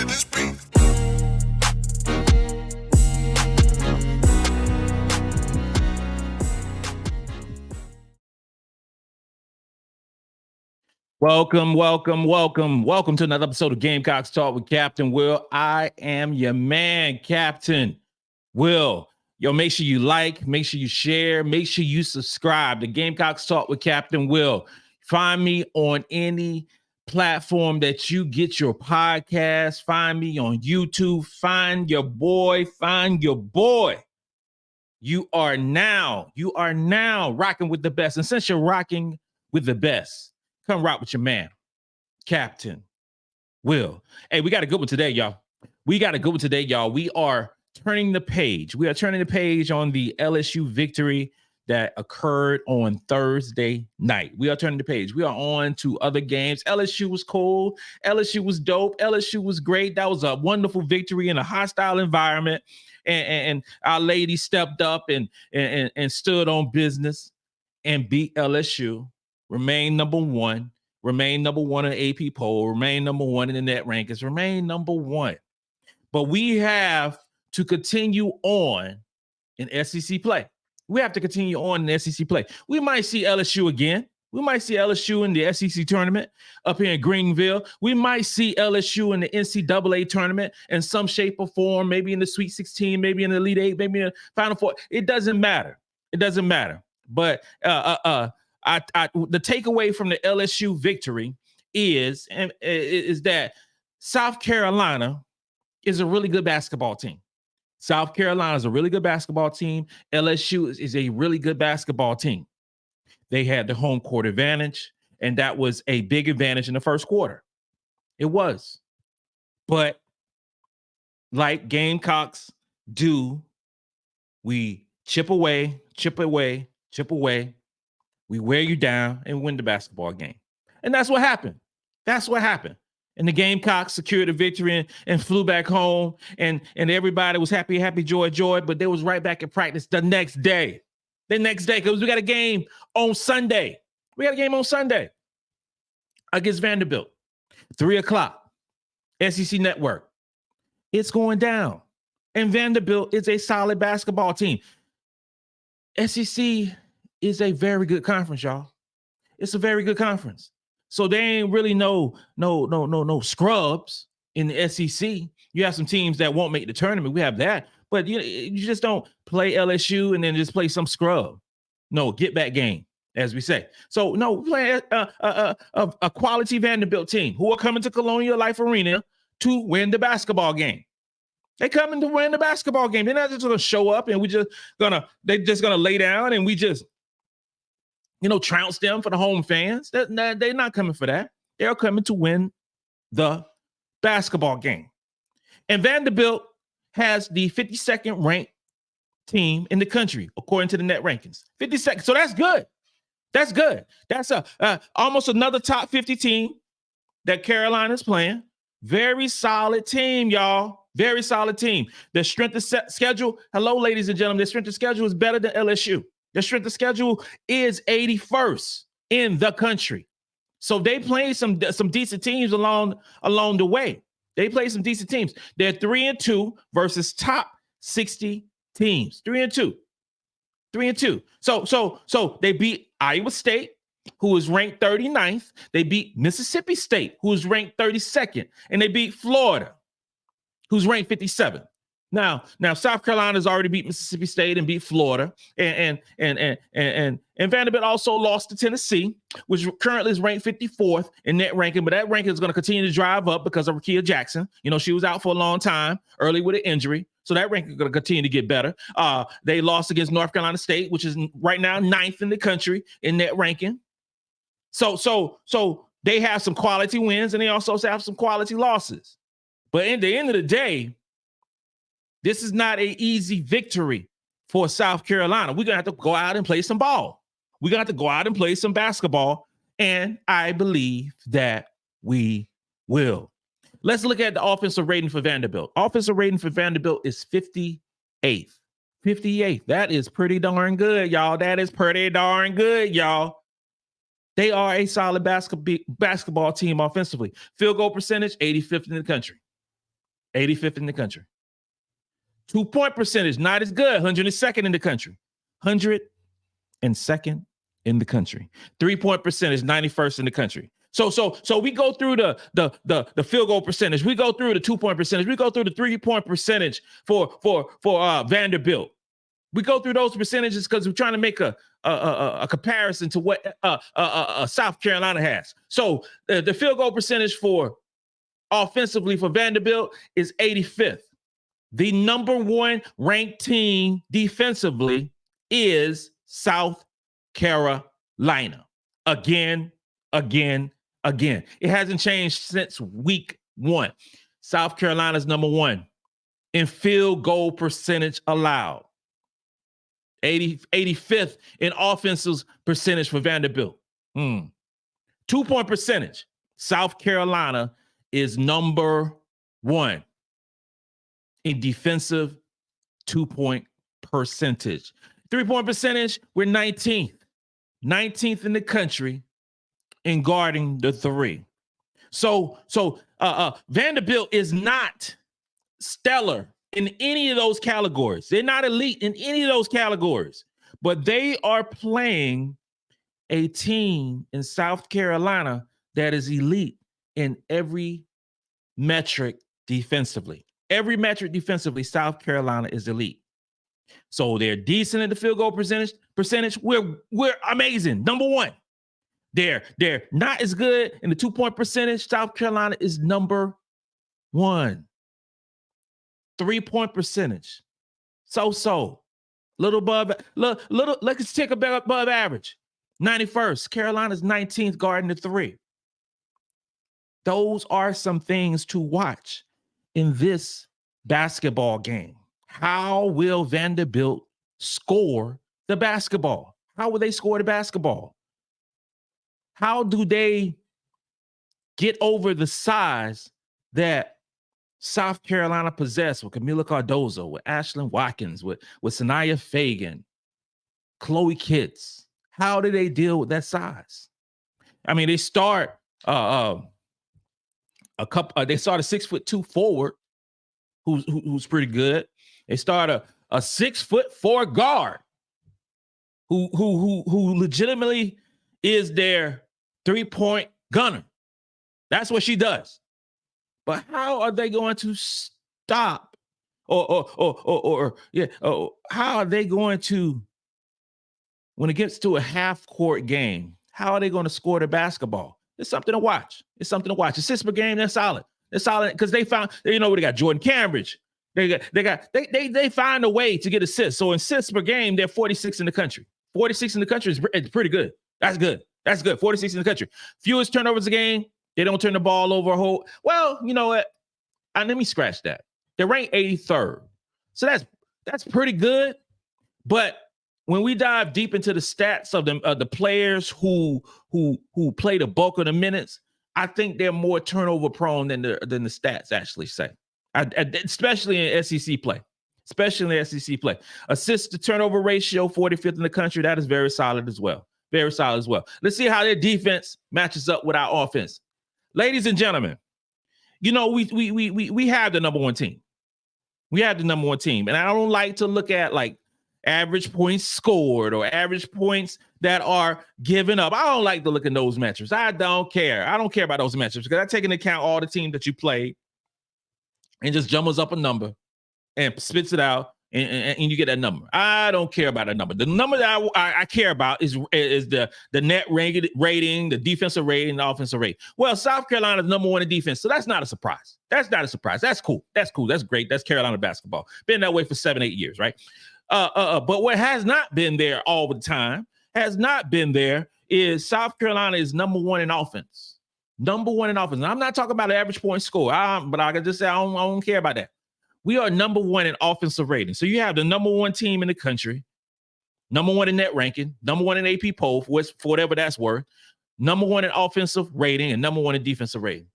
it, let's breathe. Welcome to another episode of Gamecocks Talk with Captain Will. I am your man, Captain Will. Yo, make sure you like, make sure you share, make sure you subscribe to Gamecocks Talk with Captain Will. Find me on any platform that you get your podcast. Find me on YouTube. Find your boy. You are now rocking with the best. And since you're rocking with the best, come rock with your man, Captain Will. Hey, we got a good one today, y'all. We are turning the page. We are turning the page on the LSU victory that occurred on Thursday night. We are turning the page. We are on to other games. LSU was cool. LSU was dope. LSU was great. That was a wonderful victory in a hostile environment. And our lady stepped up and stood on business and beat LSU. Remain number one in AP poll, remain number one in the net rankings, remain number one. But we have to continue on in SEC play. We might see LSU again. We might see LSU in the SEC tournament up here in Greenville. We might see LSU in the NCAA tournament in some shape or form, maybe in the Sweet 16, maybe in the Elite Eight, maybe in the Final Four. It doesn't matter. But the takeaway from the LSU victory is that South Carolina is a really good basketball team. LSU is a really good basketball team. They had the home court advantage, and that was a big advantage in the first quarter. It was. But like Gamecocks do, we chip away. We wear you down and win the basketball game. And that's what happened. And the Gamecocks secured a victory and flew back home. And everybody was happy, joy. But they was right back in practice the next day. Because we got a game on Sunday. Against Vanderbilt. 3:00. SEC Network. It's going down. And Vanderbilt is a solid basketball team. SEC is a very good conference, y'all. It's a very good conference. So there ain't really no scrubs in the SEC. You have some teams that won't make the tournament. We have that. But you just don't play LSU and then just play some scrub. No, get back game, as we say. So no, we play a quality Vanderbilt team who are coming to Colonial Life Arena to win the basketball game. They coming to win the basketball game. They're not just gonna show up and they're just gonna lay down and we just trounce them for the home fans. They're not coming for that. They're coming to win the basketball game. And Vanderbilt has the 52nd ranked team in the country, according to the net rankings. 52nd. So that's good. That's almost another top 50 team that Carolina's playing. Very solid team, y'all. Very solid team. Their strength of schedule. Hello, ladies and gentlemen. Their strength of schedule is better than LSU. Their strength of schedule is 81st in the country. So they played some decent teams along the way. They played some decent teams. They're 3-2 versus top 60 teams. 3-2. So they beat Iowa State, who is ranked 39th. They beat Mississippi State, who is ranked 32nd. And they beat Florida, who's ranked 57th. Now, South Carolina's already beat Mississippi State and beat Florida, and Vanderbilt also lost to Tennessee, which currently is ranked 54th in net ranking. But that ranking is going to continue to drive up because of Rakia Jackson. She was out for a long time, early with an injury, so that ranking is going to continue to get better. They lost against North Carolina State, which is right now 9th in the country in net ranking. So they have some quality wins, and they also have some quality losses. But at the end of the day, this is not an easy victory for South Carolina. We're going to have to go out and play some ball. We're going to have to go out and play some basketball, and I believe that we will. Let's look at the offensive rating for Vanderbilt. Offensive rating for Vanderbilt is 58th. 58th. That is pretty darn good, y'all. They are a solid basketball team offensively. Field goal percentage, 85th in the country. 85th in the country. 2-point percentage, not as good, 102nd in the country. 102nd in the country. 3-point percentage, 91st in the country. So we go through the field goal percentage. We go through the 2-point percentage. We go through the 3-point percentage for Vanderbilt. We go through those percentages because we're trying to make a comparison to what South Carolina has. So the field goal percentage for offensively for Vanderbilt is 85th. The number one ranked team defensively is South Carolina. Again. It hasn't changed since week 1. South Carolina's number 1 in field goal percentage allowed. 85th in offensive percentage for Vanderbilt. 2-point percentage. South Carolina is number 1 in defensive 2-point percentage. 3-point percentage, we're 19th. 19th in the country in guarding the 3. So Vanderbilt is not stellar in any of those categories. They're not elite in any of those categories, but they are playing a team in South Carolina that is elite in every metric defensively. Every metric defensively, South Carolina is elite. So they're decent in the field goal percentage. We're amazing. Number 1. They're not as good in the 2-point percentage. South Carolina is number 1. 3-point percentage. Little above, let's take above average. 91st. Carolina's 19th guarding the 3. Those are some things to watch in this basketball game. How will Vanderbilt score the basketball? How will they score the basketball? How do they get over the size that South Carolina possessed with Kamilla Cardoso, with Ashlyn Watkins, with Sanaya Fagan, Chloe Kitts? How do they deal with that size? I mean, they start they start a 6'2" forward who's pretty good. They start a 6'4" guard who legitimately is their 3-point gunner. That's what she does. But how are they going to stop how are they going to, when it gets to a half-court game, how are they going to score the basketball? It's something to watch. Assists per game, they're solid. They're solid because they got Jordan Cambridge. They find a way to get assists. So in assists per game, they're 46 in the country. 46 in the country is pretty good. That's good. 46 in the country. Fewest turnovers a game. They don't turn the ball over a whole. Well, you know what? Let me scratch that. They're ranked 83rd. So that's pretty good. But when we dive deep into the stats of the players who play the bulk of the minutes, I think they're more turnover prone than the stats actually say. Especially in SEC play. Assist to turnover ratio, 45th in the country. That is very solid as well. Let's see how their defense matches up with our offense. Ladies and gentlemen, we have the number 1 team. And I don't like to look at like average points scored or average points that are given up. I don't like to look at those metrics. I don't care. I don't care about those metrics because I take into account all the teams that you played and just jumbles up a number and spits it out and you get that number. I don't care about that number. The number that I care about is the net rating, the defensive rating, the offensive rating. Well, South Carolina's number 1 in defense, so that's not a surprise. That's cool. That's great. That's Carolina basketball. Been that way for 7-8 years, right? But what has not been there all the time is South Carolina is number 1 in offense. Number 1 in offense. And I'm not talking about an average point score, but I can just say I don't care about that. We are number 1 in offensive rating. So you have the number 1 team in the country, number 1 in net ranking, number 1 in AP poll, for whatever that's worth, number 1 in offensive rating, and number 1 in defensive rating.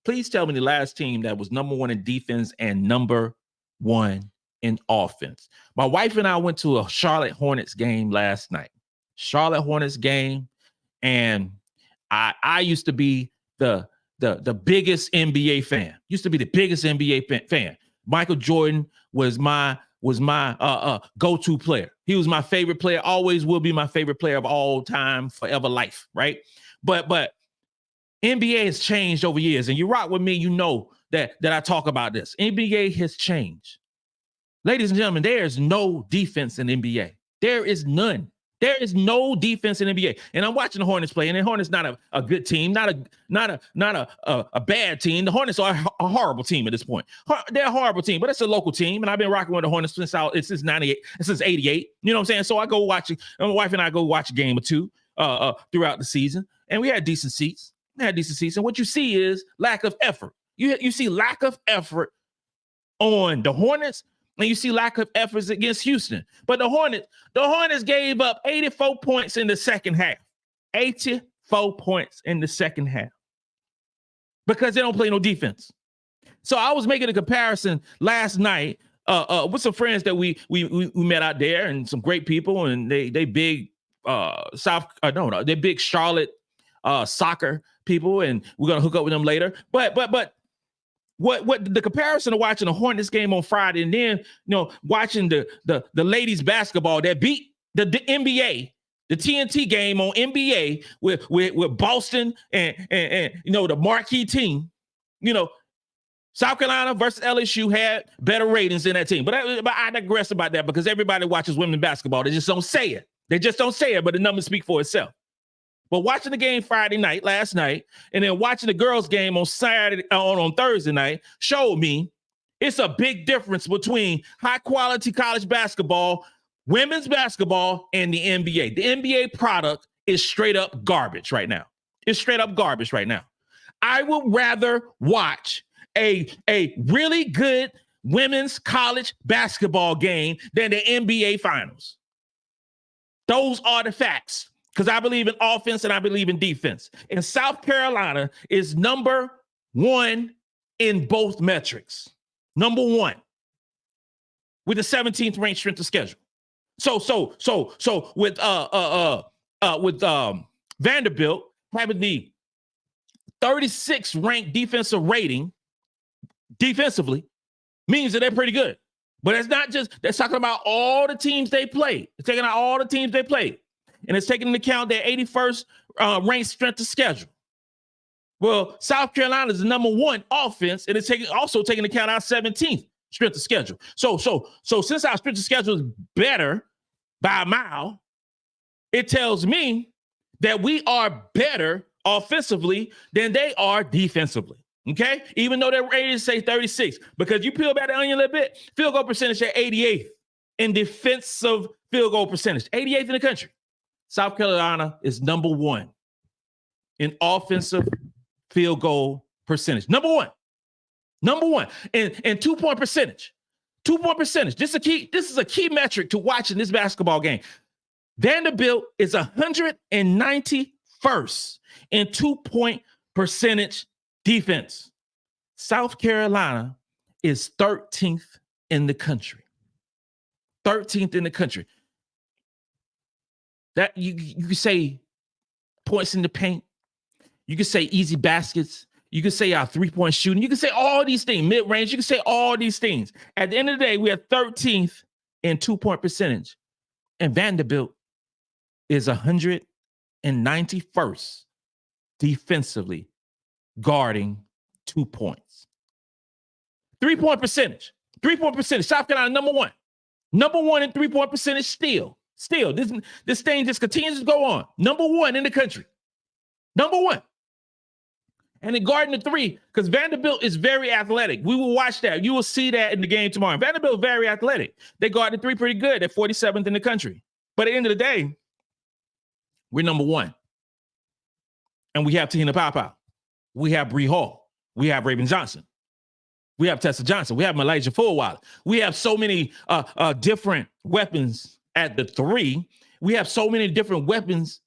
Please tell me the last team that was number 1 in defense and number 1 in offense. My wife and I went to a Charlotte Hornets game last night. And I used to be the the biggest NBA fan. Used to be the biggest NBA fan. Michael Jordan was my go-to player. He was my favorite player, always will be my favorite player of all time, forever life, right? But NBA has changed over years, and you rock with me, you know that I talk about this. NBA has changed. Ladies and gentlemen, there is no defense in NBA. There is none. There is no defense in NBA. And I'm watching the Hornets play, and the Hornets not a good team, not a bad team. The Hornets are a horrible team at this point. They're a horrible team, but it's a local team, and I've been rocking with the Hornets since 98, since 88. You know what I'm saying? So I go watch it. My wife and I go watch a game or two throughout the season, and we had decent seats. And what you see is lack of effort. You see lack of effort on the Hornets, and you see lack of efforts against Houston. But the Hornets gave up 84 points in the second half. 84 points in the second half. Because they don't play no defense. So I was making a comparison last night with some friends that we met out there, and some great people, and they big they're big Charlotte soccer people, and we're gonna hook up with them later. But what the comparison of watching a Hornets game on Friday, and then watching the ladies basketball that beat the NBA, the TNT game on NBA with Boston and the marquee team, South Carolina versus LSU had better ratings than that team. But I digress about that, because everybody watches women's basketball. They just don't say it. But the numbers speak for itself. But watching the game last night, and then watching the girls' game on Thursday night showed me it's a big difference between high-quality college basketball, women's basketball, and the NBA. The NBA product is straight up garbage right now. I would rather watch a really good women's college basketball game than the NBA finals. Those are the facts. Because I believe in offense and I believe in defense. And South Carolina is number one in both metrics. Number one, with the 17th ranked strength of schedule. So with Vanderbilt having the 36th ranked defensive rating defensively means that they're pretty good. But it's not just, that's talking about all the teams they played. It's taking out all the teams they played. And it's taking into account their 81st ranked strength of schedule. Well, South Carolina is the number one offense, and it's also taking into account our 17th strength of schedule. So since our strength of schedule is better by a mile, it tells me that we are better offensively than they are defensively. Okay? Even though their ratings say 36, because you peel back the onion a little bit, field goal percentage at 88th in defensive field goal percentage, 88th in the country. South Carolina is number one in offensive field goal percentage. Number one. And 2-point percentage. 2-point percentage. This is a key metric to watching this basketball game. Vanderbilt is 191st in 2-point percentage defense. South Carolina is 13th in the country. 13th in the country. That you could say points in the paint. You could say easy baskets. You could say our 3-point shooting. You could say all these things, mid-range. You could say all these things. At the end of the day, we are 13th in 2-point percentage. And Vanderbilt is 191st defensively guarding 2 points. 3-point percentage. 3-point percentage. South Carolina, number one. Number one in 3-point percentage still. This thing just continues to go on. Number one in the country. Number one. And then guarding the three, because Vanderbilt is very athletic. We will watch that. You will see that in the game tomorrow. Vanderbilt is very athletic. They guard the three pretty good. They're 47th in the country. But at the end of the day, we're number one. And we have Te-Hina Paopao. We have Bree Hall. We have Raven Johnson. We have Tessa Johnson. We have Malaysia Fulwiler. We have so many different weapons at the three. We have so many different weapons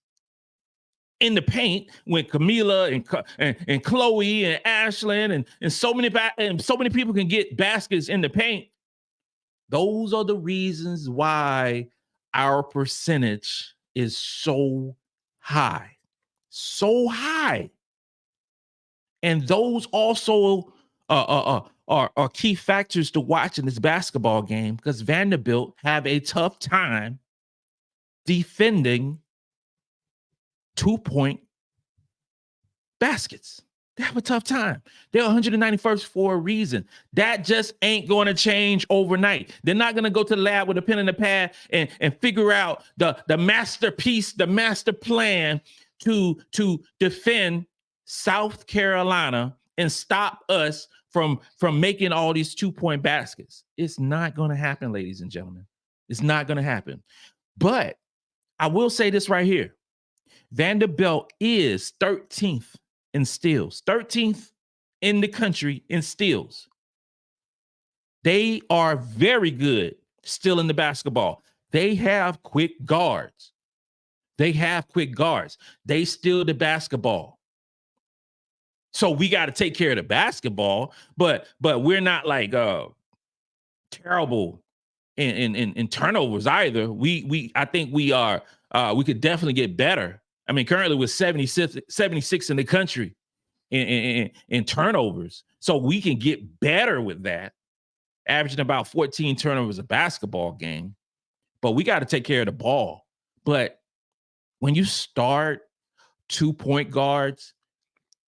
in the paint with Kamilla and Chloe and Ashlyn and so many people can get baskets in the paint. Those are the reasons why our percentage is so high. So high. And those also are key factors to watch in this basketball game, because Vanderbilt have a tough time defending 2-point baskets. They have a tough time. They're 191st for a reason. That just ain't going to change overnight. They're not going to go to the lab with a pen and a pad and figure out the masterpiece, the master plan to defend South Carolina and stop us from making all these 2-point baskets. It's not going to happen, ladies and gentlemen. It's not going to happen. But I will say this right here. Vanderbilt is 13th in steals, 13th in the country in steals. They are very good still in the basketball. They have quick guards. They steal the basketball. So we got to take care of the basketball, but we're not like terrible in turnovers either. I think we are. We could definitely get better. I mean, currently we're 76 in the country in turnovers. So we can get better with that, averaging about 14 turnovers a basketball game. But we got to take care of the ball. But when you start 2-point guards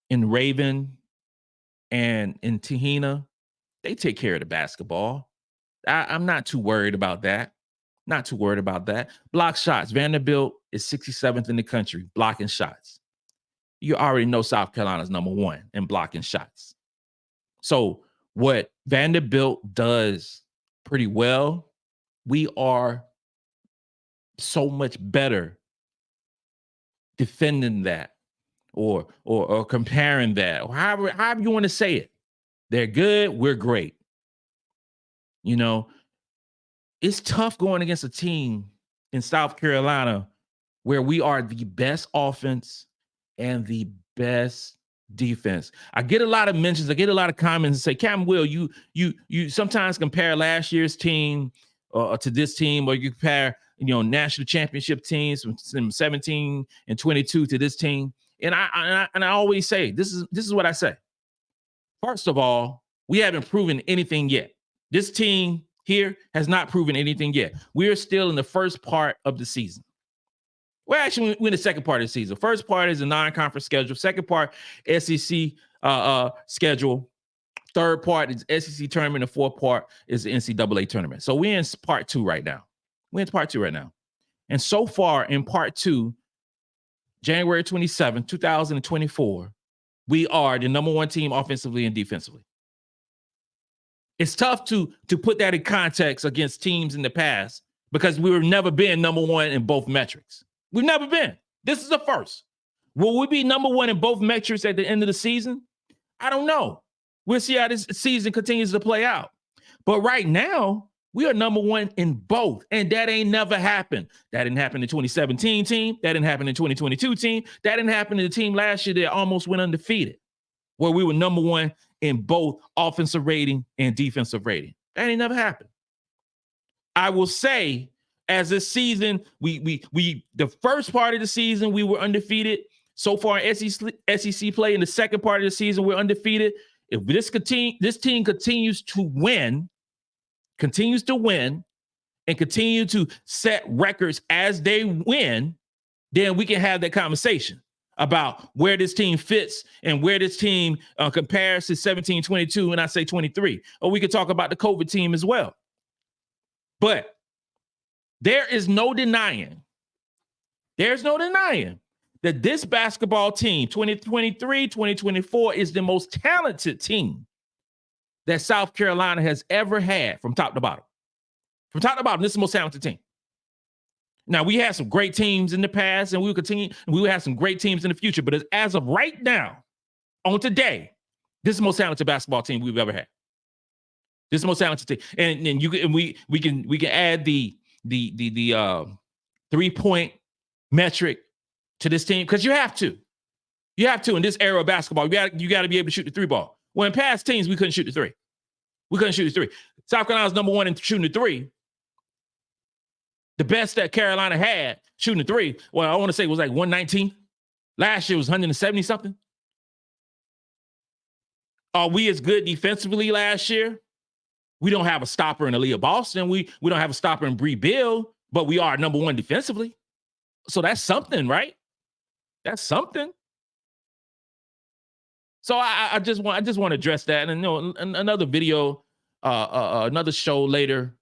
in Raven and in Te-Hina, they take care of the basketball. I'm not too worried about that. Not too worried about that. Block shots. Vanderbilt is 67th in the country, blocking shots. You already know South Carolina's number 1 in blocking shots. So what Vanderbilt does pretty well, we are so much better defending that or comparing that, or however you want to say it. They're good, we're great. You know, it's tough going against a team in South Carolina where we are the best offense and the best defense. I get a lot of mentions, I get a lot of comments and say, Cam Will, you sometimes compare last year's team to this team, or you compare, national championship teams from 17 and 22 to this team. And I always say, this is what I say. First of all, we haven't proven anything yet. This team here has not proven anything yet. We are still in the first part of the season. Well, actually, we're in the second part of the season. First part is a non-conference schedule. Second part, SEC schedule. Third part is SEC tournament. The fourth part is the NCAA tournament. So we're in part 2 right now. And so far in part 2, January 27, 2024, we are the number 1 team offensively and defensively. It's tough to put that in context against teams in the past because we've never been number 1 in both metrics. We've never been. This is the first. Will we be number 1 in both metrics at the end of the season? I don't know. We'll see how this season continues to play out. But right now, we are number 1 in both, and that ain't never happened. That didn't happen in the 2017 team. That didn't happen in the 2022 team. That didn't happen to the team last year that almost went undefeated, where we were number 1 in both offensive rating and defensive rating. That ain't never happened. I will say, as this season, we the first part of the season, we were undefeated. So far in SEC play, in the second part of the season, we're undefeated. If this team continues to win, and continue to set records as they win, then we can have that conversation about where this team fits and where this team compares to 17, 22, and I say 23. Or we could talk about the COVID team as well. But there is no denying that this basketball team, 2023, 2024, is the most talented team that South Carolina has ever had from top to bottom. From top to bottom, this is the most talented team. Now, we had some great teams in the past, and we will continue, and we will have some great teams in the future. But as of right now, on today, this is the most talented basketball team we've ever had. This is the most talented team. And we can add the 3-point metric to this team, because you have to. You have to in this era of basketball. You got to be able to shoot the 3 ball. Well, in past teams, we couldn't shoot the 3. South Carolina's number 1 in shooting the 3. The best that Carolina had shooting the 3, well, I want to say it was like 119. Last year was 170 something. Are we as good defensively last year? We don't have a stopper in Aaliyah Boston. We don't have a stopper in Bree Bill, but we are number one defensively. So that's something, right? That's something. So I just want to address that. And another video, another show later,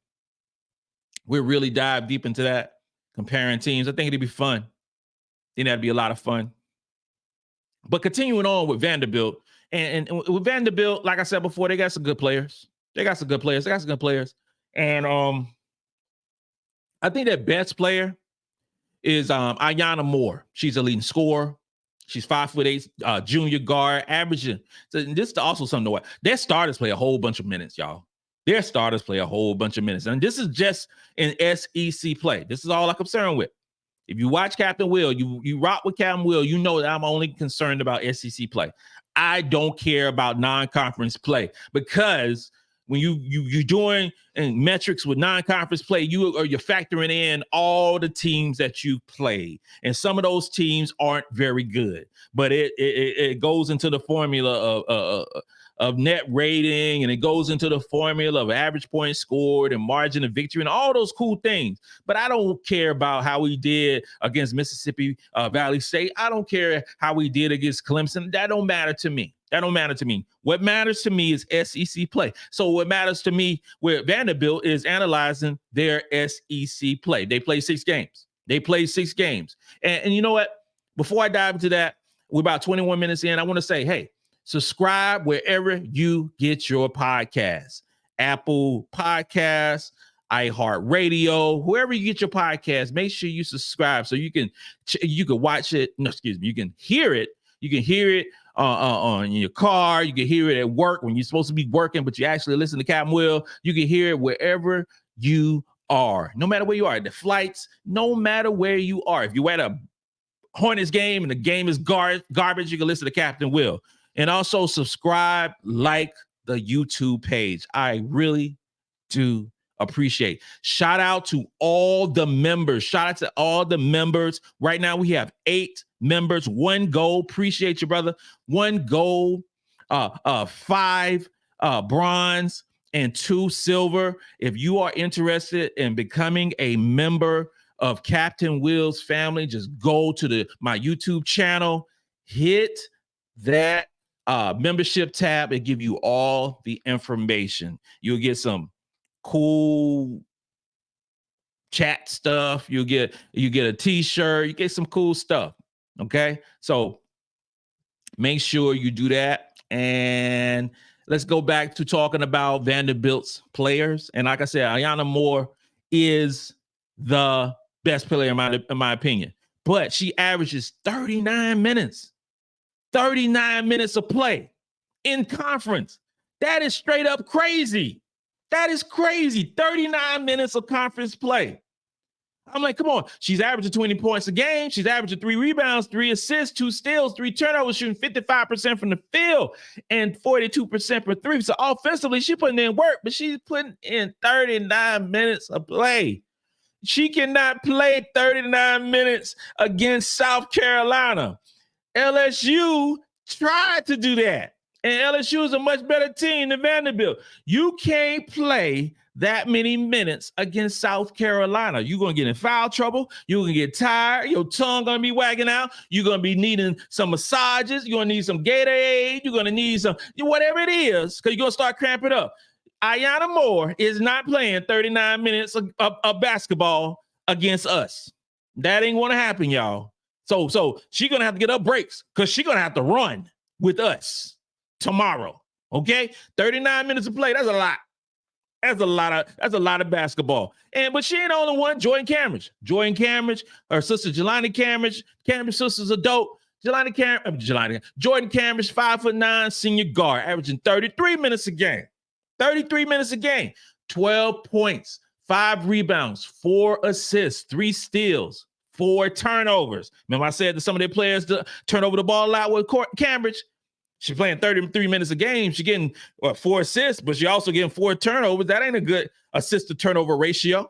we'll really dive deep into that, comparing teams. I think it'd be fun. I think that'd be a lot of fun. But continuing on with Vanderbilt, and with Vanderbilt, like I said before, they got some good players. And I think their best player is Iyana Moore. She's a leading scorer. She's 5'8", junior guard, averaging. So this is also something to watch. Their starters play a whole bunch of minutes, y'all. And this is just in SEC play. This is all I'm concerned with. If you watch Captain Will, you rock with Captain Will, you know that I'm only concerned about SEC play. I don't care about non-conference play, because when you're doing metrics with non-conference play, you're factoring in all the teams that you play, and some of those teams aren't very good. But it goes into the formula of net rating, and it goes into the formula of average points scored and margin of victory and all those cool things. But I don't care about how we did against Mississippi Valley State. I don't care how we did against Clemson. That don't matter to me. What matters to me is SEC play. So what matters to me with Vanderbilt is analyzing their SEC play. They play 6 games. And you know what? Before I dive into that, we're about 21 minutes in. I want to say, hey, subscribe wherever you get your podcasts. Apple Podcasts, iHeartRadio, whoever you get your podcast, make sure you subscribe so you can watch it. No, excuse me. You can hear it. On your car. You can hear it at work when you're supposed to be working, but you actually listen to Captain Will. You can hear it wherever you are, no matter where you are. The flights, no matter where you are. If you're at a Hornets game and the game is garbage, you can listen to Captain Will. And also subscribe, like the YouTube page. I really do appreciate. Shout out to all the members. Right now we have 8 members, 1 gold. Appreciate you, brother. 1 gold, 5 bronze, and 2 silver. If you are interested in becoming a member of Captain Will's family, just go to my YouTube channel, hit that membership tab, and give you all the information. You'll get some cool chat stuff. You get a t-shirt, you get some cool stuff. Okay, so make sure you do that. And let's go back to talking about Vanderbilt's players. And like I said, Iyana Moore is the best player in my opinion, but she averages 39 minutes of play in conference. That is straight up crazy. 39 minutes of conference play. I'm like, come on. She's averaging 20 points a game. She's averaging 3 rebounds, 3 assists, 2 steals, 3 turnovers, shooting 55% from the field and 42% for 3. So offensively, she's putting in work, but she's putting in 39 minutes of play. She cannot play 39 minutes against South Carolina. LSU tried to do that. And LSU is a much better team than Vanderbilt. You can't play that many minutes against South Carolina. You're going to get in foul trouble. You're going to get tired. Your tongue going to be wagging out. You're going to be needing some massages. You're going to need some Gatorade. You're going to need some, whatever it is, because you're going to start cramping up. Iyana Moore is not playing 39 minutes of basketball against us. That ain't going to happen, y'all. So she's going to have to get up breaks because she's going to have to run with us tomorrow. Okay? 39 minutes of play. That's a lot. That's a lot of basketball. But she ain't the only one. Jordyn Camridge, her sister Jelani Camridge. Camridge's sister's a dope. Jordyn Camridge, 5'9", senior guard, averaging 33 minutes a game. 12 points, 5 rebounds, 4 assists, 3 steals, 4 turnovers. Remember I said that some of their players turn over the ball a lot with Cambridge. She's playing 33 minutes a game. She's getting 4 assists, but she's also getting 4 turnovers. That ain't a good assist to turnover ratio.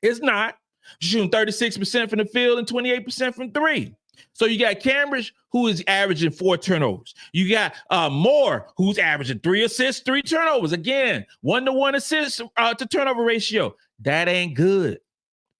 It's not. She's shooting 36% from the field and 28% from 3. So you got Cambridge, who is averaging 4 turnovers. You got Moore, who's averaging 3 assists, 3 turnovers. Again, 1-to-1 assist to turnover ratio. That ain't good.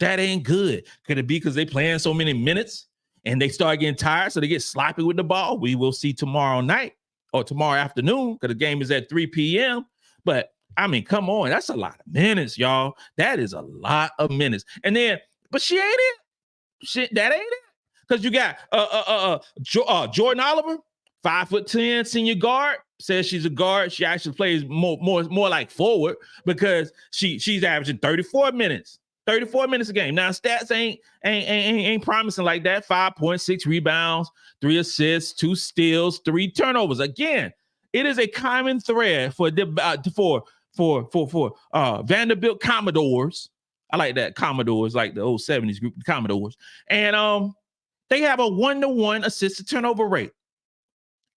That ain't good. Could it be because they playing so many minutes and they start getting tired, so they get sloppy with the ball? We will see tomorrow night or tomorrow afternoon, because the game is at 3 p.m. But I mean, come on, that's a lot of minutes, y'all. That is a lot of minutes. And then, but she ain't it. That ain't it. Because you got Jordyn Oliver, 5'10" senior guard, says she's a guard. She actually plays more like forward, because she's averaging 34 minutes. 34 minutes a game. Now, stats ain't promising like that. 5.6 rebounds, 3 assists, 2 steals, 3 turnovers. Again, it is a common thread for Vanderbilt Commodores. I like that, Commodores, like the old 70s group, Commodores. And they have a 1-to-1 assist to turnover rate.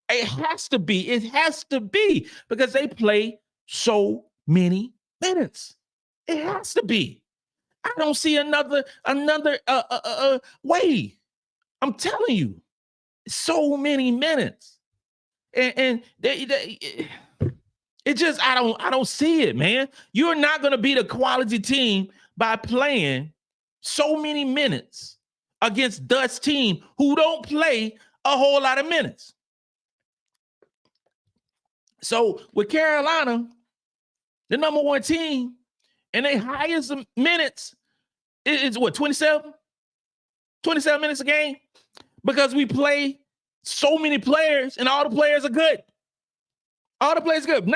It has to be. It has to be, because they play so many minutes. It has to be. I don't see another way. I'm telling you, so many minutes, and it just I don't see it, man. You're not going to beat a quality team by playing so many minutes against Dutch team who don't play a whole lot of minutes. So with Carolina, the number 1 team, and they highest minutes is what, 27? 27 minutes a game, because we play so many players and all the players are good. All the players are good.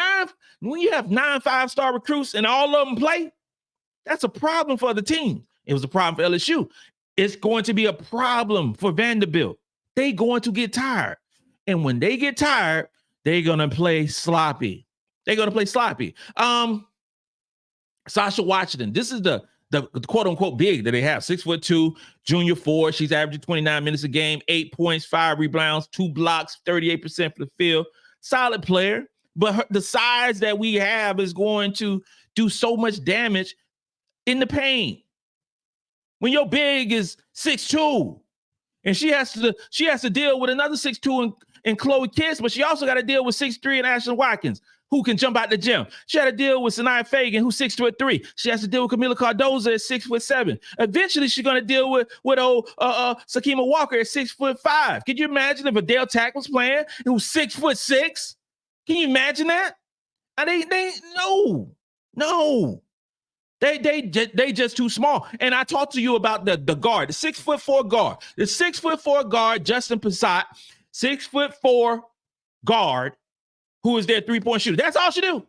When you have 9 5-star recruits and all of them play, that's a problem for the team. It was a problem for LSU. It's going to be a problem for Vanderbilt. They're going to get tired. And when they get tired, they're going to play sloppy. They're going to play sloppy. Sacha Washington, this is the quote unquote big that they have. 6'2", junior forward. She's averaging 29 minutes a game, 8 points, 5 rebounds, 2 blocks, 38% for the field. Solid player, but the size that we have is going to do so much damage in the paint. When your big is 6'2", and she has to deal with another 6'2" and Chloe Kiss, but she also got to deal with 6'3" and Ashlyn Watkins, who can jump out the gym. She had to deal with Sanaya Fagan, who's 6'3". She has to deal with Kamilla Cardoso at 6'7". Eventually, she's going to deal with old Sakima Walker at 6'5". Can you imagine if Adele Tack was playing and was 6'6"? Can you imagine that? And no. They just too small. And I talked to you about the guard, the 6'4" guard, the 6'4" guard, Jusine Pissott, 6'4" guard, who is their 3-point shooter. That's all she do.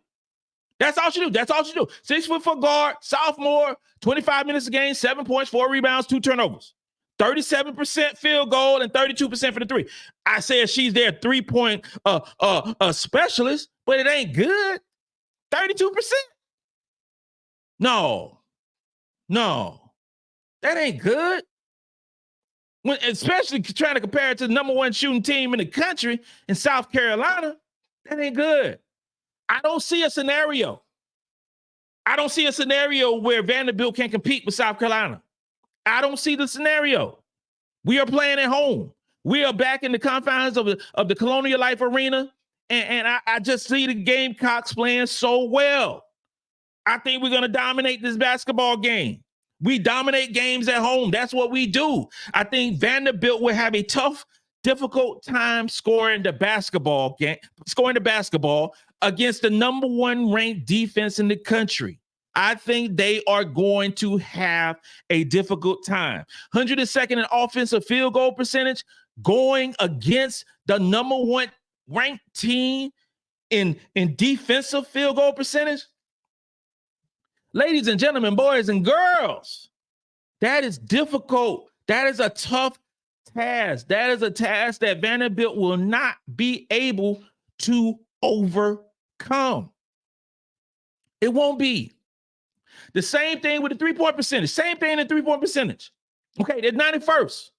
6'4" guard, sophomore, 25 minutes a game, 7 points, 4 rebounds, 2 turnovers, 37% field goal, and 32% for the 3. I said she's their 3-point specialist, but it ain't good. 32%. No, that ain't good. Especially trying to compare it to the number 1 shooting team in the country in South Carolina, that ain't good. I don't see a scenario where Vanderbilt can compete with South Carolina. I don't see the scenario. We are playing at home. We are back in the confines of the Colonial Life Arena, and I just see the Gamecocks playing so well. I think we're going to dominate this basketball game. We dominate games at home. That's what we do. I think Vanderbilt will have a tough, difficult time scoring the basketball against the number 1 ranked defense in the country. I think they are going to have a difficult time. 102nd in offensive field goal percentage, going against the number 1 ranked team in defensive field goal percentage. Ladies and gentlemen, boys and girls, that is difficult. That is a tough task. That is a task that Vanderbilt will not be able to overcome. It won't be. The same thing with the 3-point percentage. Same thing in the 3-point percentage. Okay, they're 91st.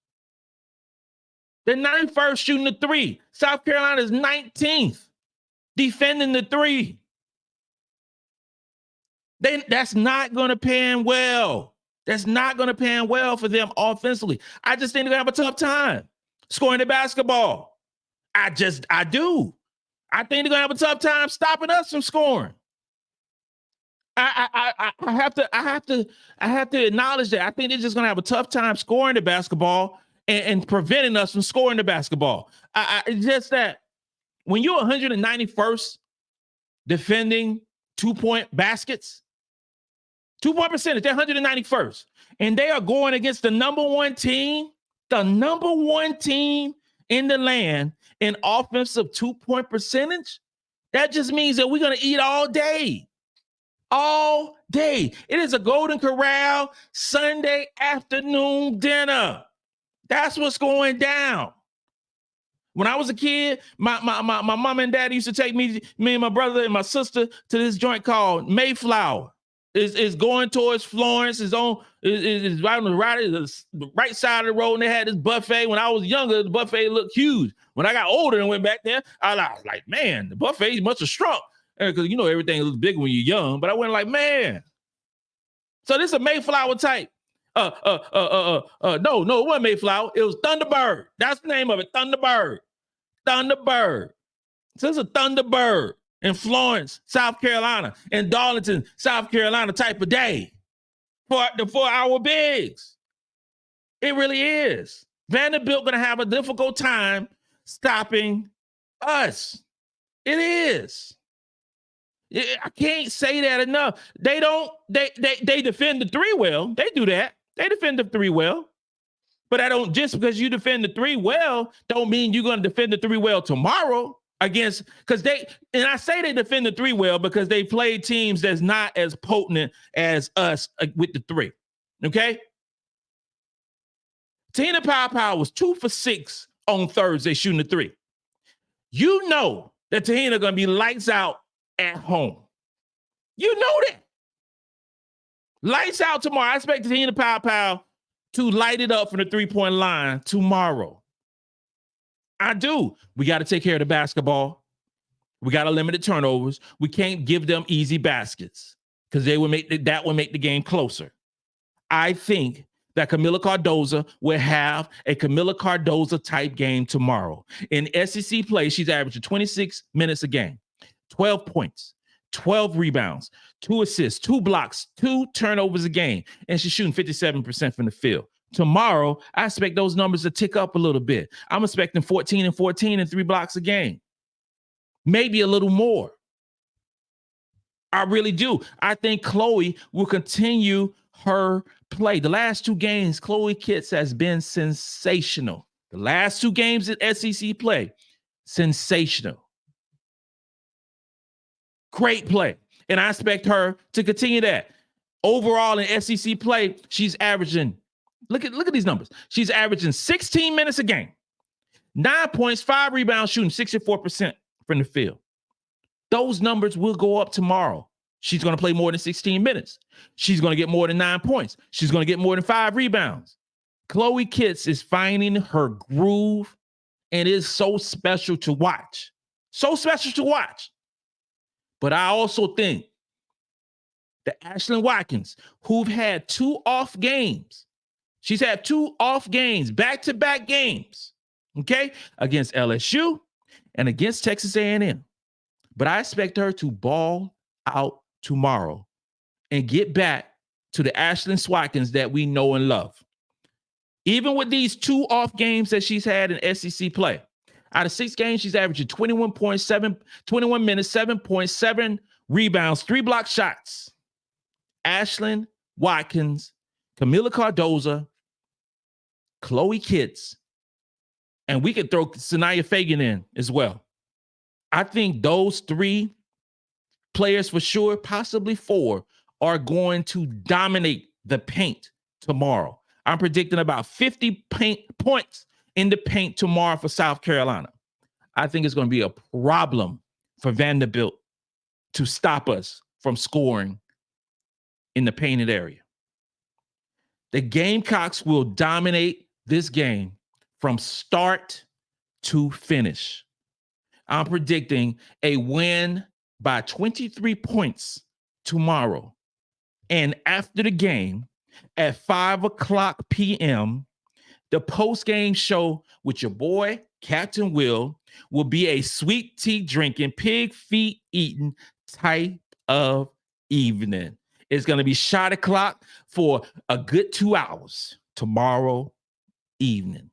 They're 91st shooting the 3. South Carolina is 19th defending the 3. That's not going to pan well. That's not going to pan well for them offensively. I just think they're going to have a tough time. scoring the basketball. I do. I think they're gonna have a tough time stopping us from scoring. I have to acknowledge that. I think they're just gonna have a tough time scoring the basketball and preventing us from scoring the basketball. It's just that when you're 191st defending 2-point baskets, 2-point percentage, they're 191st, and they are going against the number one team in the land in offensive 2-point percentage. That just means that we're gonna eat all day. All day. It is a Golden Corral Sunday afternoon dinner. That's what's going down. When I was a kid, my mom and dad used to take me and my brother and my sister to this joint called Mayflower. It's going towards Florence. Is right on the right side of the road, and they had this buffet. When I was younger, the buffet looked huge. When I got older and went back there, I was like, man, the buffet must have shrunk. Because you know everything looks big when you're young, but I went like, man. So this is a Mayflower type. No, it wasn't Mayflower. It was Thunderbird. That's the name of it, Thunderbird. Thunderbird. So it's a Thunderbird in Florence, South Carolina, in Darlington, South Carolina type of day for the 4-hour bigs. It really is. Vanderbilt gonna have a difficult time stopping us. It is. I can't say that enough. They defend the three well. They do that. They defend the three well. But just because you defend the three well, don't mean you're going to defend the three well tomorrow and I say they defend the three well because they play teams that's not as potent as us with the three. Okay? Te-Hina Paopao was 2 for 6 on Thursday shooting the three. You know that Te-Hina going to be lights out at home. You know that. Lights out tomorrow. I expect Te-Hina Paopao to light it up from the 3-point line tomorrow. I do. We got to take care of the basketball. We got to limit the turnovers. We can't give them easy baskets because that would make the game closer. I think that Kamilla Cardoso will have a Kamilla Cardoso type game tomorrow. In SEC play, she's averaging 26 minutes a game. 12 points, 12 rebounds, 2 assists, 2 blocks, 2 turnovers a game, and she's shooting 57% from the field. Tomorrow, I expect those numbers to tick up a little bit. I'm expecting 14 and 14 and 3 blocks a game. Maybe a little more. I really do. I think Chloe will continue her play. The last 2 games, Chloe Kitts has been sensational. The last 2 games at SEC play, sensational. Great play. And I expect her to continue that. Overall in SEC play, she's averaging, look at these numbers. She's averaging 16 minutes a game, 9 points, 5 rebounds, shooting 64% from the field. Those numbers will go up tomorrow. She's going to play more than 16 minutes. She's going to get more than 9 points. She's going to get more than 5 rebounds. Chloe Kitts is finding her groove, and it is so special to watch. So special to watch. But I also think that Ashlyn Watkins, who've had 2 off games, she's had 2 off games, back-to-back games, okay, against LSU and against Texas A&M. But I expect her to ball out tomorrow and get back to the Ashlyn Watkins that we know and love. Even with these 2 off games that she's had in SEC play, out of 6 games, she's averaging 21 minutes, 7.7 rebounds, 3 block shots. Ashlyn Watkins, Kamilla Cardoso, Chloe Kitts, and we could throw Sanaya Fagan in as well. I think those 3 players for sure, possibly 4, are going to dominate the paint tomorrow. I'm predicting about 50 points in the paint tomorrow for South Carolina. I think it's going to be a problem for Vanderbilt to stop us from scoring in the painted area. The Gamecocks will dominate this game from start to finish. I'm predicting a win by 23 points tomorrow. And after the game at 5:00 p.m., The post-game show with your boy, Captain Will be a sweet tea drinking, pig feet eating type of evening. It's going to be shot o'clock for a good 2 hours tomorrow evening.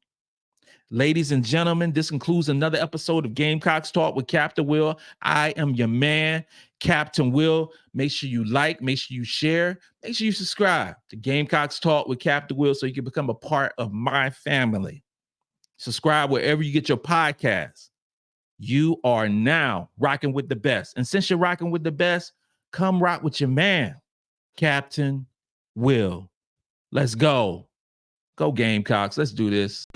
Ladies and gentlemen, this concludes another episode of Gamecocks Talk with Captain Will. I am your man, Captain Will. Make sure you like, make sure you share, make sure you subscribe to Gamecocks Talk with Captain Will so you can become a part of my family. Subscribe wherever you get your podcasts. You are now rocking with the best. And since you're rocking with the best, come rock with your man, Captain Will. Let's go. Go Gamecocks. Let's do this.